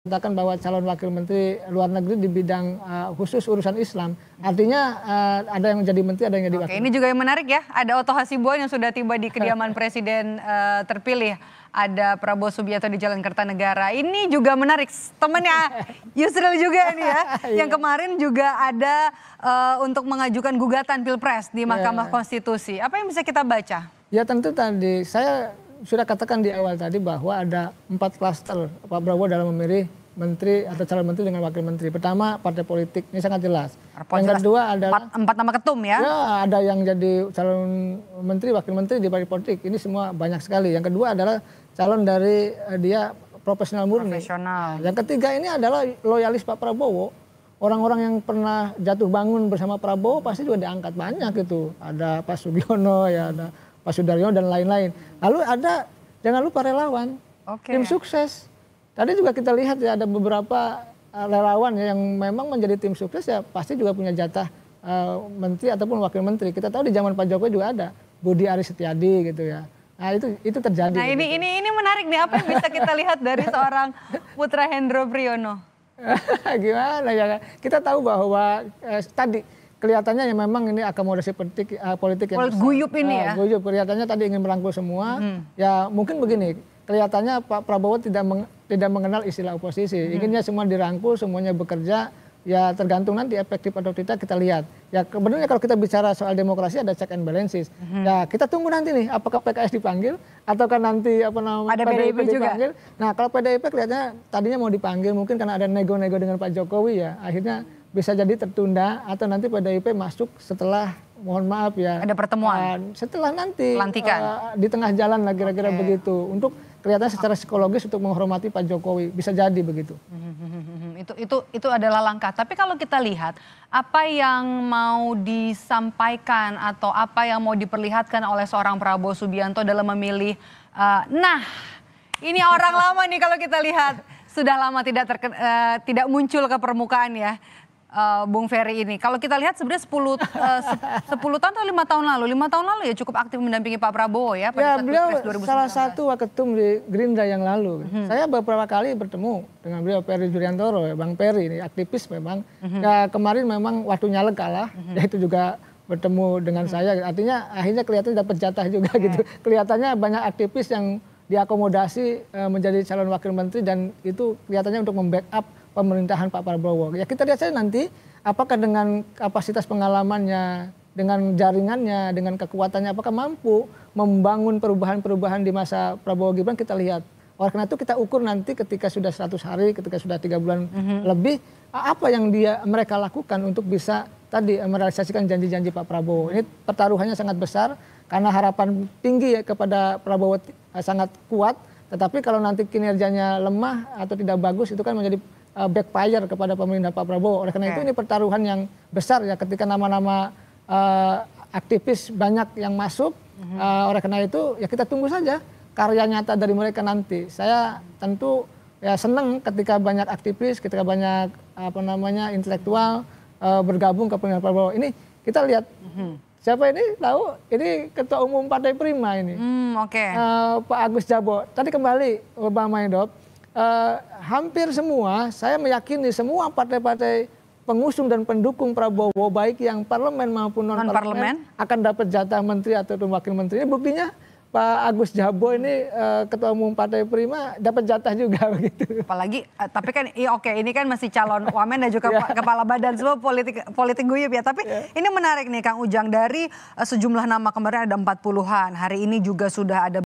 Katakan bahwa calon wakil menteri luar negeri di bidang khusus urusan Islam. Artinya ada yang jadi menteri, ada yang jadi wakil. Oke, ini juga yang menarik ya. Ada Otto Hasibuan yang sudah tiba di kediaman presiden terpilih. Ada Prabowo Subianto di Jalan Kertanegara. Ini juga menarik. Temennya Yusril juga ini ya. Yang kemarin juga ada untuk mengajukan gugatan Pilpres di Mahkamah Konstitusi. Apa yang bisa kita baca? Ya tentu tadi saya sudah katakan di awal tadi bahwa ada 4 klaster Pak Prabowo dalam memilih menteri atau calon menteri dengan wakil menteri. Pertama, partai politik, ini sangat jelas. Yang kedua adalah 4 nama ketum ya? Ya, ada yang jadi calon menteri, wakil menteri di partai politik. Ini semua banyak sekali. Yang kedua adalah calon dari dia profesional murni. Yang ketiga ini adalah loyalis Pak Prabowo. Orang-orang yang pernah jatuh bangun bersama Prabowo pasti juga diangkat banyak itu. Ada Pak Sugiono, ya ada Pak Sudaryono dan lain-lain. Lalu ada, jangan lupa relawan, tim sukses. Tadi juga kita lihat ya ada beberapa relawan yang memang menjadi tim sukses ya pasti juga punya jatah menteri ataupun wakil menteri. Kita tahu di zaman Pak Jokowi juga ada Budi Aris Setiadi gitu ya. Nah itu terjadi. Nah gitu. ini menarik nih, apa yang bisa kita lihat dari seorang Putra Hendro Priyono? Gimana ya, kita tahu bahwa tadi kelihatannya ya memang ini akomodasi politik yang guyup ini ya. Guyup, kelihatannya tadi ingin merangkul semua. Ya mungkin begini, kelihatannya Pak Prabowo tidak mengenal istilah oposisi. Inginnya semua dirangkul, semuanya bekerja. Ya tergantung nanti efektif atau tidak kita lihat. Ya sebenarnya kalau kita bicara soal demokrasi ada check and balances. Ya kita tunggu nanti nih apakah PKS dipanggil ataukah nanti ada PDIP juga dipanggil. Nah kalau PDIP kelihatannya tadinya mau dipanggil mungkin karena ada nego-nego dengan Pak Jokowi ya. Akhirnya bisa jadi tertunda atau nanti PDIP masuk setelah mohon maaf ya. Ada pertemuan. Setelah nanti pelantikan di tengah jalan lah kira-kira begitu. Untuk kelihatan secara psikologis untuk menghormati Pak Jokowi. Bisa jadi begitu. Itu adalah langkah. Tapi kalau kita lihat apa yang mau disampaikan atau apa yang mau diperlihatkan oleh seorang Prabowo Subianto dalam memilih, nah ini orang lama nih kalau kita lihat sudah lama tidak muncul ke permukaan ya. Bung Ferry ini. Kalau kita lihat sebenarnya 10 tahun atau 5 tahun lalu. 5 tahun lalu ya cukup aktif mendampingi Pak Prabowo ya. Ya beliau salah satu waketum di Gerindra yang lalu. Saya beberapa kali bertemu dengan beliau, Ferry Juliantoro, ya, Bang Ferry ini aktivis memang. Ya kemarin memang waktu nyalek kalah, ya itu juga bertemu dengan saya. Artinya akhirnya kelihatan dapat jatah juga gitu. Kelihatannya banyak aktivis yang diakomodasi menjadi calon wakil menteri dan itu kelihatannya untuk membackup pemerintahan Pak Prabowo. Ya kita lihat saja nanti apakah dengan kapasitas pengalamannya, dengan jaringannya, dengan kekuatannya apakah mampu membangun perubahan-perubahan di masa Prabowo Gibran kita lihat. Oleh karena itu kita ukur nanti ketika sudah 100 hari, ketika sudah 3 bulan lebih, apa yang mereka lakukan untuk bisa tadi merealisasikan janji-janji Pak Prabowo. Ini pertaruhannya sangat besar karena harapan tinggi ya kepada Prabowo sangat kuat. Tetapi kalau nanti kinerjanya lemah atau tidak bagus itu kan menjadi backfire kepada pemerintah Pak Prabowo. Oleh karena itu ini pertaruhan yang besar ya ketika nama-nama aktivis banyak yang masuk. Oleh karena itu ya kita tunggu saja karya nyata dari mereka nanti. Saya tentu ya senang ketika banyak aktivis, ketika banyak intelektual bergabung ke pemerintahan Pak Prabowo. Ini kita lihat siapa ini tahu? Ini Ketua Umum Partai Prima ini. Pak Agus Jabo. Tadi kembali Bang Maidop. Hampir semua, saya meyakini semua partai-partai pengusung dan pendukung Prabowo baik yang parlemen maupun non-parlemen akan dapat jatah menteri atau wakil menteri. Ini buktinya Pak Agus Jabo ini Ketua Umum Partai Prima dapat jatah juga begitu. Apalagi tapi kan ini kan masih calon wamen dan juga kepala badan semua politik guyup ya. Tapi ini menarik nih Kang Ujang, dari sejumlah nama kemarin ada 40-an. Hari ini juga sudah ada